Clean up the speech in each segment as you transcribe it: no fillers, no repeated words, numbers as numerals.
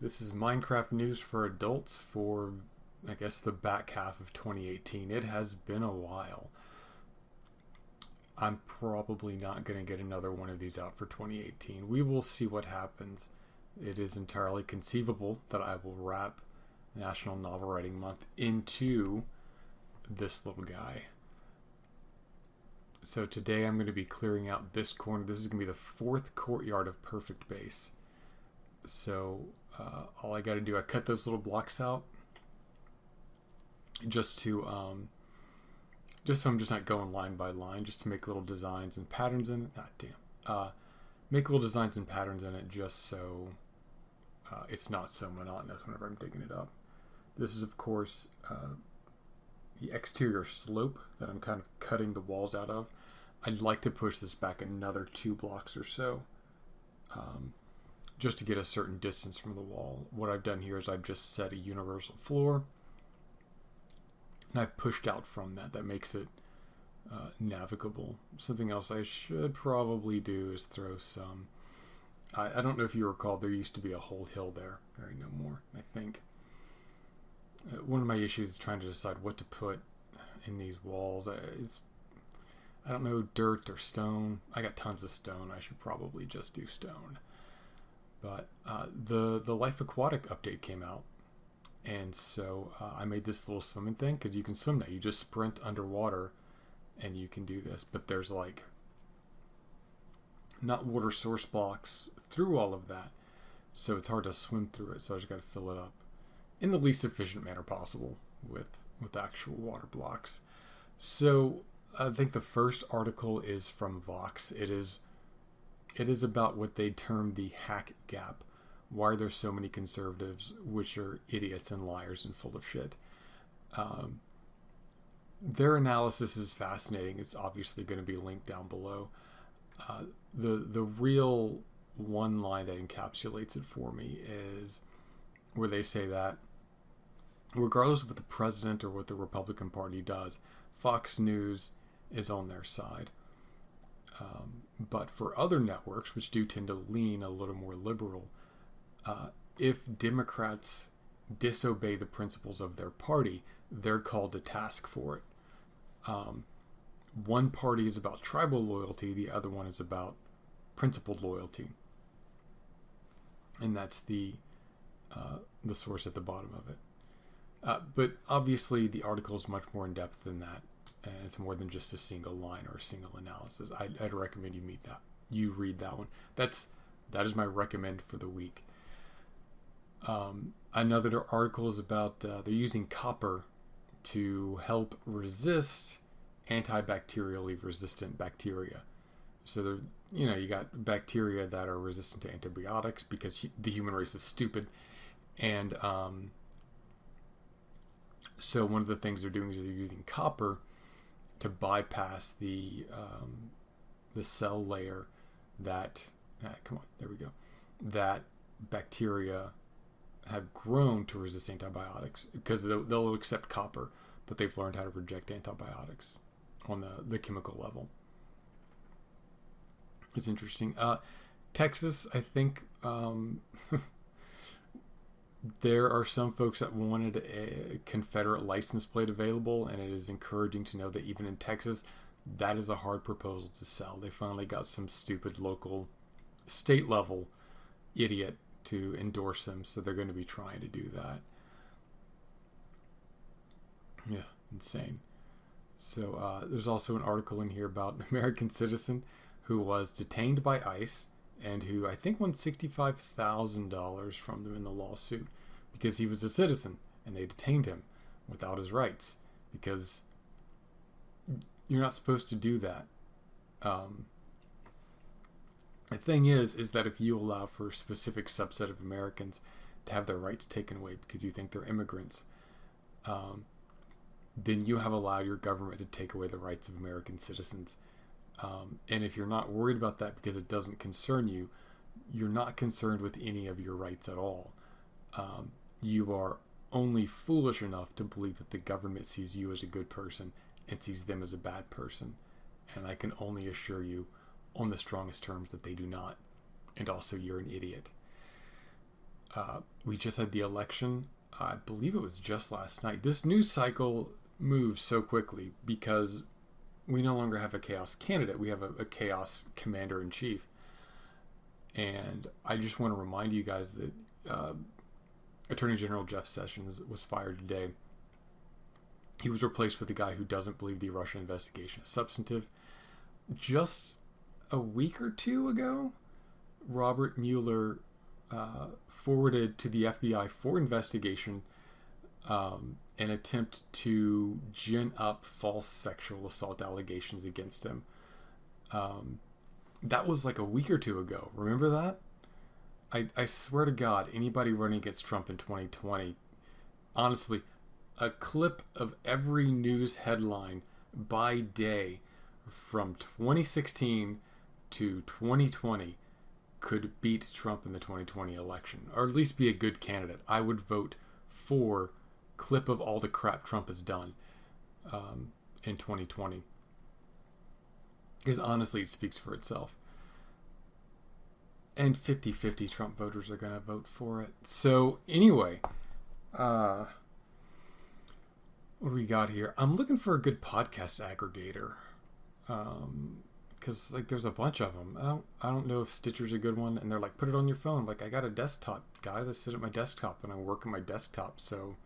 This is Minecraft news for adults for, I guess, the back half of 2018. It has been a while. I'm probably not going to get another one of these out for 2018. We will see what happens. It is entirely conceivable that I will wrap National Novel Writing Month into this little guy. So today I'm going to be clearing out this corner. This is going to be the fourth courtyard of Perfect Base. So all I got to do, I cut those little blocks out just so I'm just not going line by line, just to make little designs and patterns in it. Make little designs and patterns in it just so it's not so monotonous whenever I'm digging it up. This is, of course, the exterior slope that I'm kind of cutting the walls out of. I'd like to push this back another 2 blocks or so, just to get a certain distance from the wall. What I've done here is I've just set a universal floor, and I've pushed out from that. That makes it navigable. Something else I should probably do is throw some... I don't know if you recall, there used to be a whole hill there. There ain't no more, I think. One of my issues is trying to decide what to put in these walls. I don't know, dirt or stone. I got tons of stone. I should probably just do stone. But the Life Aquatic update came out. And so I made this little swimming thing, because you can swim now. You just sprint underwater and you can do this. But there's like not water source blocks through all of that. So it's hard to swim through it. So I just got to fill it up in the least efficient manner possible with actual water blocks. So I think the first article is from Vox. It is about what they term the hack gap. Why are there so many conservatives, which are idiots and liars and full of shit? Their analysis is fascinating. It's obviously going to be linked down below. The real one line that encapsulates it for me is where they say that regardless of what the president or what the Republican Party does, Fox News is on their side. But for other networks, which do tend to lean a little more liberal, if Democrats disobey the principles of their party, they're called to task for it. One party is about tribal loyalty, the other one is about principled loyalty. And that's the source at the bottom of it. But obviously the article is much more in depth than that, and it's more than just a single line or a single analysis. I'd recommend you read that one. That is my recommend for the week. Another article is about they're using copper to help resist antibacterially resistant bacteria. So you got bacteria that are resistant to antibiotics because the human race is stupid, and so one of the things they're doing is they're using copper to bypass the cell layer that that bacteria have grown to resist antibiotics, because they'll accept copper, but they've learned how to reject antibiotics on the chemical level. It's interesting. Texas, I think there are some folks that wanted a Confederate license plate available, and it is encouraging to know that even in Texas, that is a hard proposal to sell. They finally got some stupid local, state level idiot to endorse them, so they're going to be trying to do that. Yeah, insane. So there's also an article in here about an American citizen who was detained by ICE and who I think won $65,000 from them in the lawsuit because he was a citizen and they detained him without his rights, because you're not supposed to do that. The thing is that if you allow for a specific subset of Americans to have their rights taken away because you think they're immigrants, then you have allowed your government to take away the rights of American citizens. And if you're not worried about that because it doesn't concern you, you're not concerned with any of your rights at all. You are only foolish enough to believe that the government sees you as a good person and sees them as a bad person. And I can only assure you on the strongest terms that they do not. And also, you're an idiot. We just had the election. I believe it was just last night. This news cycle moves so quickly because we no longer have a chaos candidate. We have a chaos commander-in-chief. And I just want to remind you guys that Attorney General Jeff Sessions was fired today. He was replaced with a guy who doesn't believe the Russia investigation is substantive. Just a week or two ago, Robert Mueller forwarded to the FBI for investigation an attempt to gin up false sexual assault allegations against him. That was like a week or two ago. Remember that? I swear to God, anybody running against Trump in 2020, honestly, a clip of every news headline by day from 2016 to 2020 could beat Trump in the 2020 election, or at least be a good candidate. I would vote for clip of all the crap Trump has done in 2020. Because honestly, it speaks for itself. And 50-50 Trump voters are going to vote for it. So anyway, what do we got here? I'm looking for a good podcast aggregator. Because like there's a bunch of them. I don't know if Stitcher's a good one. And they're like, put it on your phone. Like, I got a desktop, guys. I sit at my desktop and I work on my desktop. So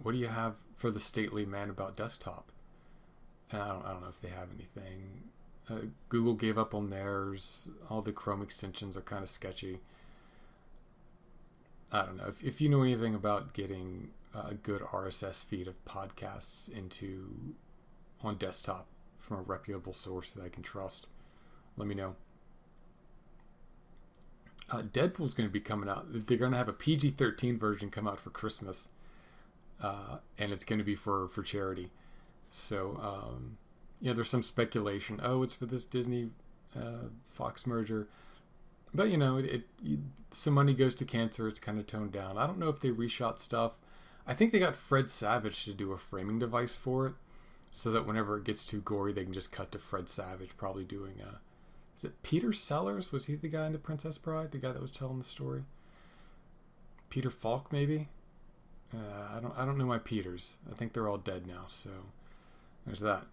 what do you have for the stately man about desktop? And I don't know if they have anything. Google gave up on theirs. All the Chrome extensions are kind of sketchy. I don't know. If you know anything about getting a good RSS feed of podcasts on desktop from a reputable source that I can trust, let me know. Deadpool's going to be coming out. They're going to have a PG-13 version come out for Christmas. And it's going to be for charity. So, there's some speculation. Oh, it's for this Disney Fox merger. But, some money goes to cancer. It's kind of toned down. I don't know if they reshot stuff. I think they got Fred Savage to do a framing device for it, so that whenever it gets too gory, they can just cut to Fred Savage probably doing is it Peter Sellers? Was he the guy in The Princess Bride? The guy that was telling the story? Peter Falk, maybe? I don't know my Peters. I think they're all dead now, so there's that.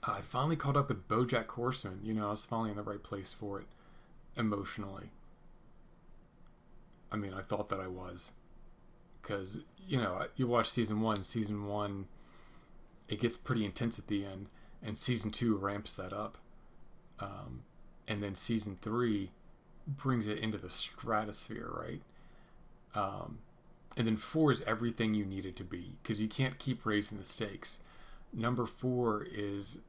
I finally caught up with BoJack Horseman. I was finally in the right place for it emotionally. I mean, I thought that I was. Because, you watch season one, it gets pretty intense at the end, and season 2 ramps that up. And then season 3 brings it into the stratosphere, right? And then 4 is everything you need it to be, because you can't keep raising the stakes. Number 4 is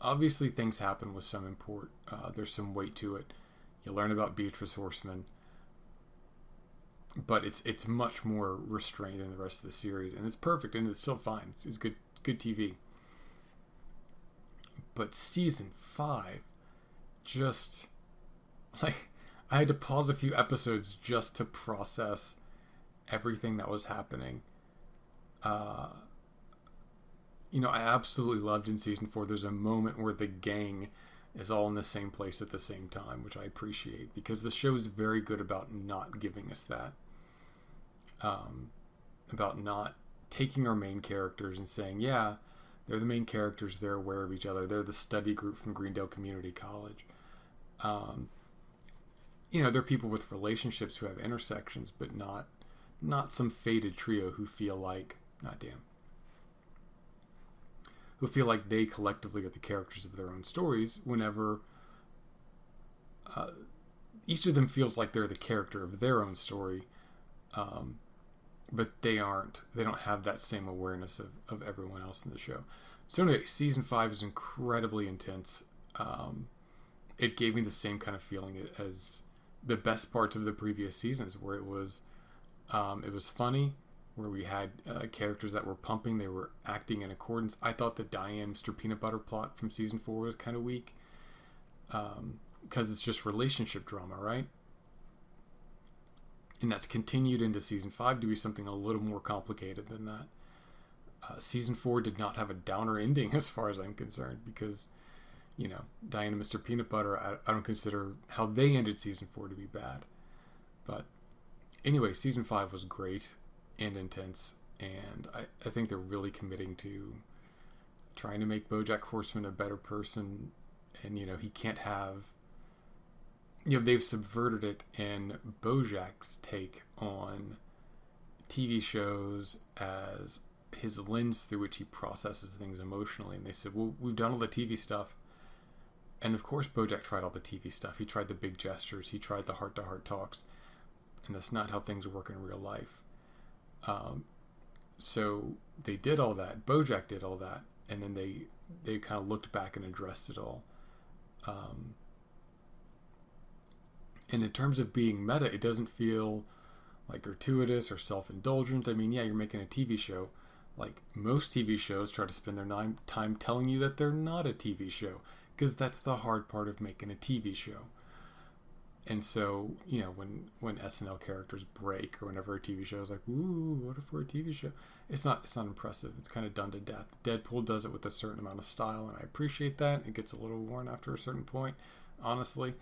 obviously things happen with some import. There's some weight to it. You learn about Beatrice Horseman, but it's much more restrained than the rest of the series, and it's perfect, and it's still fine. It's good TV. But season 5, just like, I had to pause a few episodes just to process everything that was happening. I absolutely loved in season 4. There's a moment where the gang is all in the same place at the same time, which I appreciate, because the show is very good about not giving us that. About not taking our main characters and saying, yeah, they're the main characters, they're aware of each other, they're the study group from Greendale Community College. They're people with relationships who have intersections, but not some fated trio who feel like, who feel like they collectively are the characters of their own stories, whenever each of them feels like they're the character of their own story, but they don't have that same awareness of everyone else in the show. So anyway, season 5 is incredibly intense. It gave me the same kind of feeling as the best parts of the previous seasons, where it was funny, where we had characters that were pumping, they were acting in accordance. I thought the Diane Mr. Peanut Butter plot from season 4 was kind of weak, because it's just relationship drama, right? And that's continued into season 5 to be something a little more complicated than that. Season 4 did not have a downer ending as far as I'm concerned, because, Diane and Mr. Peanut Butter, I don't consider how they ended season 4 to be bad. But anyway, season 5 was great and intense, and I think they're really committing to trying to make BoJack Horseman a better person. And he can't have, they've subverted it in BoJack's take on TV shows as his lens through which he processes things emotionally. And they said, well, we've done all the TV stuff. And of course, BoJack tried all the TV stuff. He tried the big gestures. He tried the heart-to-heart talks. And that's not how things work in real life. So they did all that. BoJack did all that. And then they kind of looked back and addressed it all. And in terms of being meta, it doesn't feel like gratuitous or self-indulgent. I mean, yeah, you're making a TV show. Like most TV shows try to spend their time telling you that they're not a TV show, because that's the hard part of making a TV show. And so, when SNL characters break, or whenever a TV show is like, ooh, what if we're a TV show? It's not impressive. It's kind of done to death. Deadpool does it with a certain amount of style, and I appreciate that. It gets a little worn after a certain point, honestly.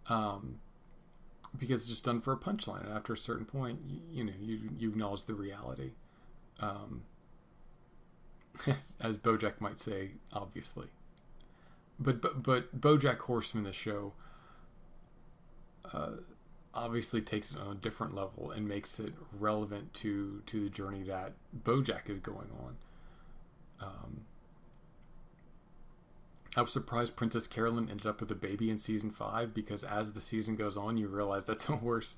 Because it's just done for a punchline, and after a certain point, you acknowledge the reality. As BoJack might say, obviously. But BoJack Horseman, the show, obviously takes it on a different level and makes it relevant to the journey that BoJack is going on. I was surprised Princess Carolyn ended up with a baby in season 5, because as the season goes on, you realize it's a worse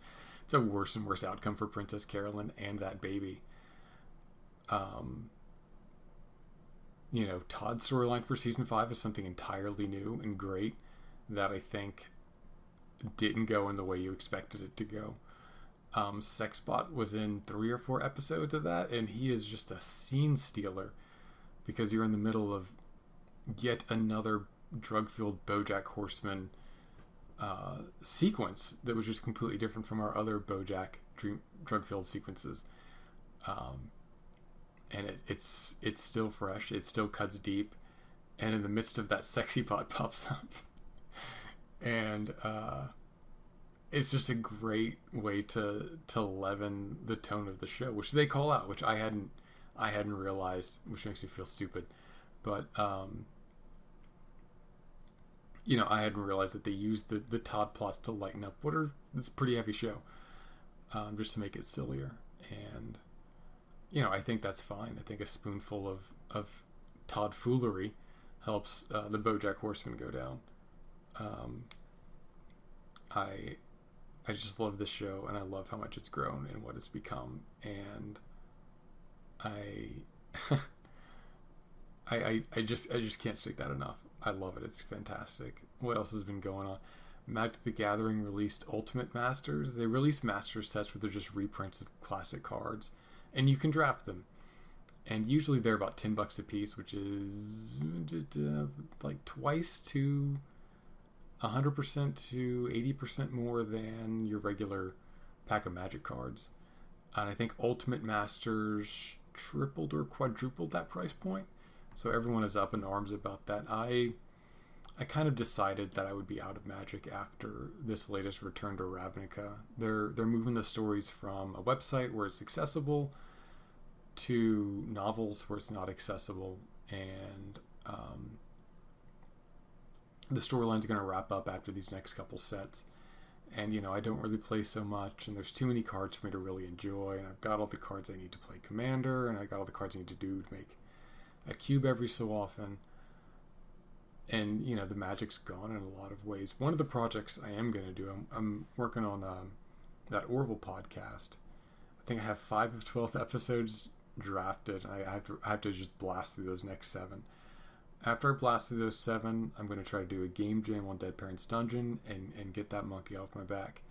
and worse outcome for Princess Carolyn and that baby. Todd's storyline for season 5 is something entirely new and great that I think didn't go in the way you expected it to go. Sexbot was in 3 or 4 episodes of that, and he is just a scene stealer, because you're in the middle of yet another drug-fueled BoJack Horseman sequence that was just completely different from our other BoJack drug-fueled sequences. And it's still fresh. It still cuts deep. And in the midst of that, Sexybot pops up. And it's just a great way to leaven the tone of the show, which they call out, which I hadn't realized, which makes me feel stupid. But I hadn't realized that they used the Todd plots to lighten up this pretty heavy show, just to make it sillier. And I think that's fine. I think a spoonful of Todd foolery helps the BoJack Horseman go down. I just love this show, and I love how much it's grown and what it's become. And I just can't state that enough. I love it. It's fantastic. What else has been going on? Magic the Gathering released Ultimate Masters. They released Master sets where they're just reprints of classic cards, and you can draft them. And usually they're about $10 a piece, which is like twice to 100% to 80% more than your regular pack of Magic cards. And I think Ultimate Masters tripled or quadrupled that price point. So everyone is up in arms about that. I kind of decided that I would be out of Magic after this latest return to Ravnica. They're moving the stories from a website where it's accessible to novels where it's not accessible, and the storyline's going to wrap up after these next couple sets. And I don't really play so much, and there's too many cards for me to really enjoy, and I've got all the cards I need to play Commander, and I got all the cards I need to do to make a cube every so often. And the Magic's gone in a lot of ways. One of the projects I am going to do, I'm working on that Orville podcast. I think I have 5 of 12 episodes drafted. I have to just blast through those next 7. After I blast through those 7, I'm going to try to do a game jam on Dead Parents Dungeon and get that monkey off my back.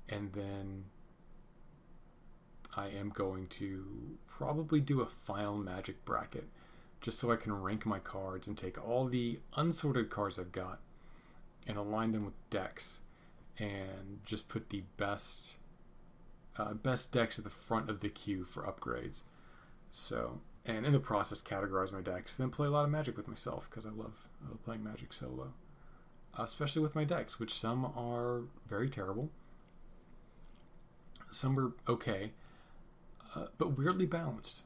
And then I am going to probably do a final Magic bracket, just so I can rank my cards and take all the unsorted cards I've got and align them with decks, and just put the best decks at the front of the queue for upgrades. So, and in the process, categorize my decks, then play a lot of Magic with myself, because I love playing Magic solo, especially with my decks, which some are very terrible, Some were okay, but weirdly balanced,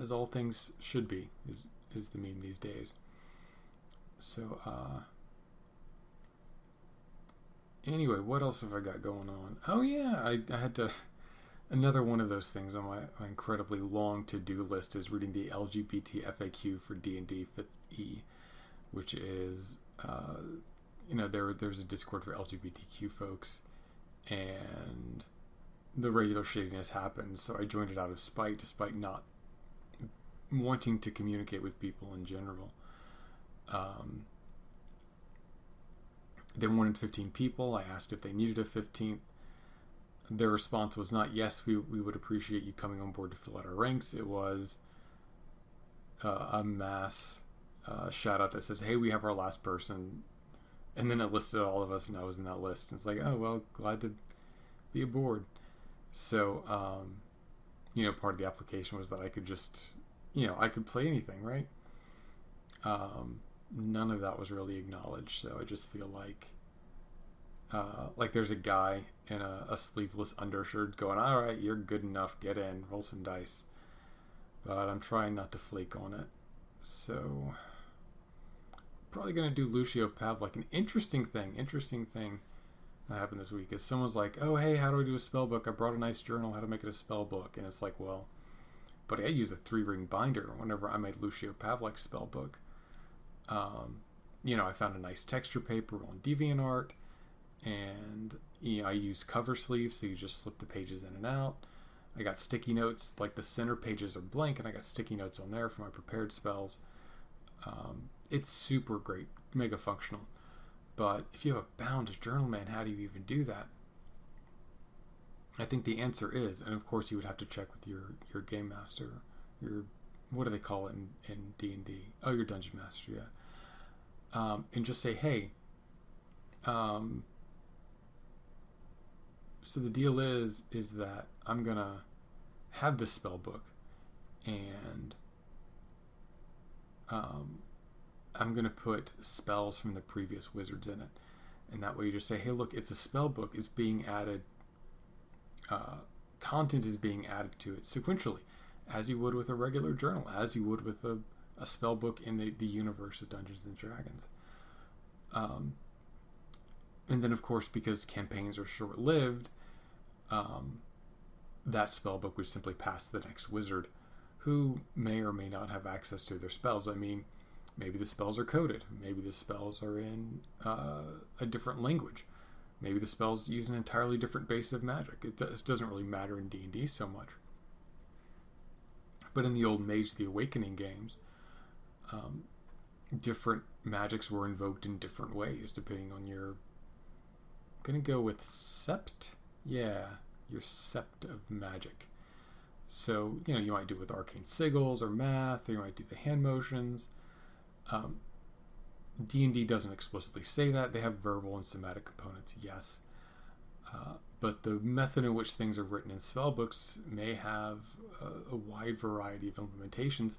as all things should be, is the meme these days. So, anyway, what else have I got going on? Oh yeah, I had to... Another one of those things on my incredibly long to-do list is reading the LGBT FAQ for D&D 5th E, which is, there's a Discord for LGBTQ folks, and the regular shadiness happened, so I joined it out of spite, despite not wanting to communicate with people in general. They wanted 15 people. I asked if they needed a 15th. Their response was not, yes, we would appreciate you coming on board to fill out our ranks. It was a mass shout out that says, hey, we have our last person. And then it listed all of us, and I was in that list. And it's like, oh, well, glad to be aboard. So, part of the application was that I could just, I could play anything, right? None of that was really acknowledged. So I just feel like there's a guy in a sleeveless undershirt going, all right, you're good enough, get in, roll some dice. But I'm trying not to flake on it. So probably going to do Lucio Pavlik. An interesting thing that happened this week is someone's like, oh, hey, how do I do a spell book? I brought a nice journal, how to make it a spell book. And it's like, well, buddy, I used a 3-ring binder whenever I made Lucio Pavlik's spell book. I found a nice texture paper on DeviantArt, and I use cover sleeves, so you just slip the pages in and out. I got sticky notes, like the center pages are blank, and I got sticky notes on there for my prepared spells. It's super great, mega functional. But if you have a bound journal, man, how do you even do that? I think the answer is, and of course you would have to check with your game master, what do they call it in D&D? Oh, your dungeon master, yeah. And just say, hey, so the deal is that I'm going to have this spell book, and I'm going to put spells from the previous wizards in it. And that way you just say, hey, look, it's a spell book. It's being added, content is being added to it sequentially, as you would with a regular journal, as you would with a spell book in the universe of Dungeons and Dragons. And then, of course, because campaigns are short-lived, that spell book would simply pass to the next wizard, who may or may not have access to their spells. I mean, maybe the spells are coded. Maybe the spells are in a different language. Maybe the spells use an entirely different base of magic. It doesn't really matter in D&D so much. But in the old Mage the Awakening games, different magics were invoked in different ways, depending on your... I'm going to go with Sept? Yeah, your Sept of Magic. So, you might do it with arcane sigils or math, or you might do the hand motions. D&D doesn't explicitly say that. They have verbal and somatic components, yes. But the method in which things are written in spellbooks may have a wide variety of implementations,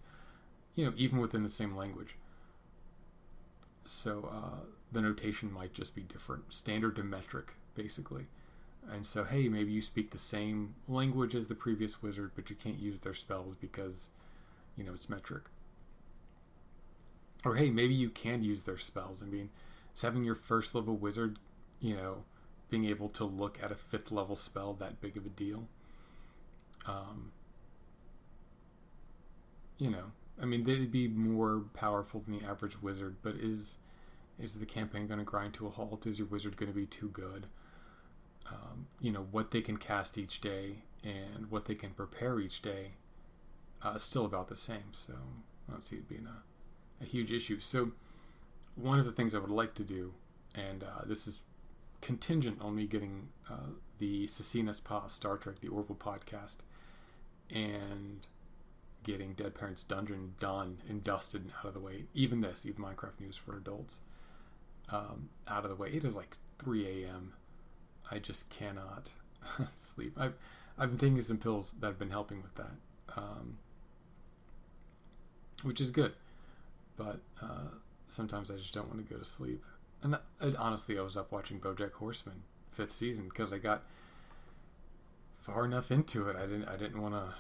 even within the same language. So the notation might just be different, standard to metric, basically. And so, hey, maybe you speak the same language as the previous wizard, but you can't use their spells because, it's metric. Or, hey, maybe you can use their spells. I mean, is having your first level wizard, being able to look at a 5th level spell that big of a deal? I mean, they'd be more powerful than the average wizard, but is the campaign going to grind to a halt? Is your wizard going to be too good? What they can cast each day and what they can prepare each day is still about the same. So I don't see it being a huge issue. So one of the things I would like to do, and this is contingent on me getting the Cecinas Pa Star Trek, the Orville podcast, and getting Dead Parents Dungeon done and dusted and out of the way. Even Minecraft News for Adults, out of the way. It is like 3 a.m. I just cannot sleep. I've been taking some pills that have been helping with that, which is good. But sometimes I just don't want to go to sleep. And honestly, I was up watching BoJack Horseman 5th season because I got far enough into it. I didn't want to.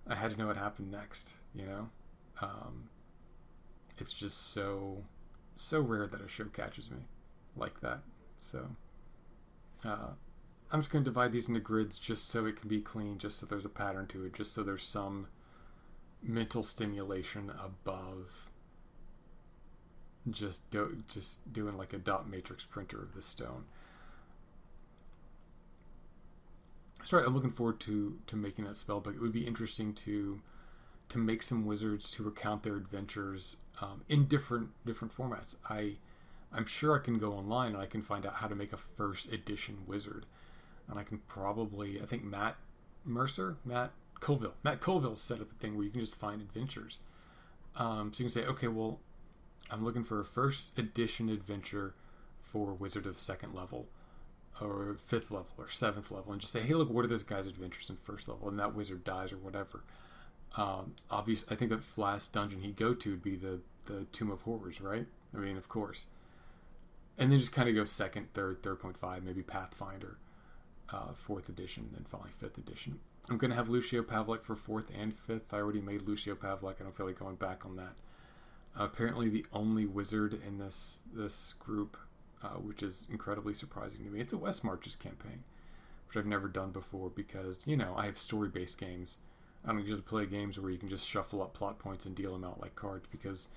I had to know what happened next. It's just so rare that a show catches me like that. So I'm just going to divide these into grids just so it can be clean, just so there's a pattern to it, just so there's some mental stimulation above just doing like a dot matrix printer of the stone. Sorry, I'm looking forward to making that spell book. It would be interesting to make some wizards to recount their adventures in different formats. I'm sure I can go online and I can find out how to make a first edition wizard, and I can probably, I think Matt Colville set up a thing where you can just find adventures. So you can say, okay, well, I'm looking for a first edition adventure for Wizard of 2nd level or 5th level or 7th level, and just say, hey, look, what are this guy's adventures in 1st level? And that wizard dies or whatever. Obviously, I think the last dungeon he'd go to would be the Tomb of Horrors, right? I mean, of course. And then just kind of go 2nd, 3rd, 3.5, maybe Pathfinder, 4th edition, then finally 5th edition. I'm going to have Lucio Pavlik for 4th and 5th. I already made Lucio Pavlik. I don't feel like going back on that. Apparently the only wizard in this group, which is incredibly surprising to me. It's a West Marches campaign, which I've never done before because, I have story-based games. I don't usually play games where you can just shuffle up plot points and deal them out like cards because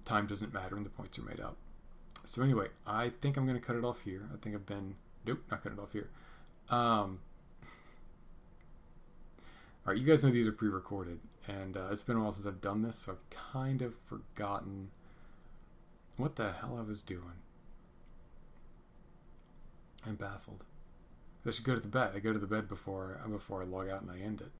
time doesn't matter and the points are made up. So anyway, I think I'm going to cut it off here. I think nope, not cut it off here. All right, you guys know these are pre-recorded, and it's been a while since I've done this, so I've kind of forgotten what the hell I was doing. I'm baffled. I should go to the bed. I go to the bed before I log out and I end it.